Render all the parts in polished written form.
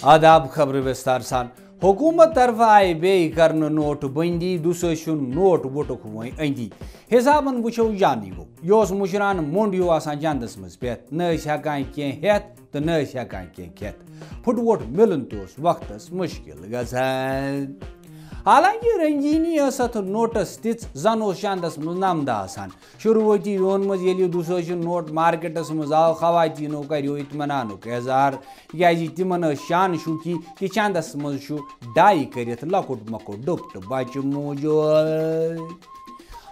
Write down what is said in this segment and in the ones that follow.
آداب خبر وستار سان حکومت طرف آئی بے کرن نوٹ بندی دوسن نوٹ ووٹک وی اندی حسابن وچھو جانی گو یہ مشران مونڈ ہیو آسان جندس مز پت نہ ہکان کی ہیت تو نہ ہکان کی کھیت پھٹ ووٹ ملن تس وقتس مشکل گژھان حالانکہ رنگینی ات نوٹس تیز زن چندس مز نمدہ آسان شروعاتی دون مز یل دوسن نوٹ مارکیٹس مز آو خواتینو کریو اطمینانک اظہار تیز تمن شان شوخی کہ چندس مز ڈائی کرت لکٹ مکٹ ڈپٹ بچہ موجود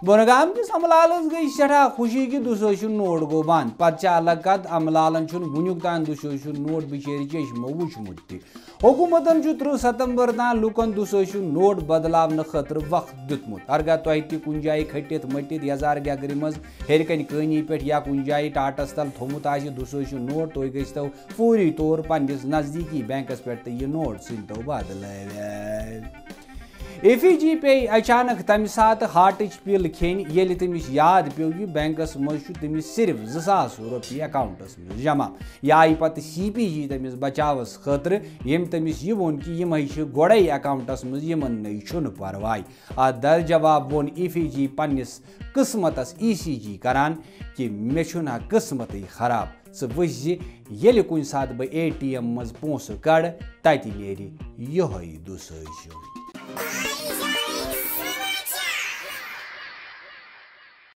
بونگام کس املالس گئی سٹھا خوشی کہ دوسن نوٹ گو بند پتہ الگ کت املالن ونیک تان دوسن نوٹ بچر چشمو وچمت تہ حکومتن 3 ستمبر تان لکن دوسن نوٹ بدلاون خاطر وقت دتمت ہرگاہ تہ تہ کن جائیں کھٹت مٹت یزار گگر مز ہرکن کانی پہ یا کن جائیں ٹاٹس تل تھومت آسہ دوسن نوٹ تھی گژھتو فوری طور پنس نزدیکی بینکس پہ یہ نوٹ ثنتو بدل ایفی جی پے اچانک تمہ سات ہارٹچ پل کھین یل تمس یاد پیو کہ بینکس مز تمس صرف 2000 روپیہ اکاؤنٹس مز جمع یہ آئی پتہ سی پی جی تمس بچاوس خاطر یم تمس یہ وون کہ یم گوڑے اکاؤنٹس مز یمن نئی چھن پرواے ات در جواب وون ایفی جی پنس قسمتس ای سی جی کران کہ مے چھنا قسمت خراب ث وچ یل کن سات بہ اے ٹی ایم مز پونسہ کڑ تتہ نیری یہ دوسن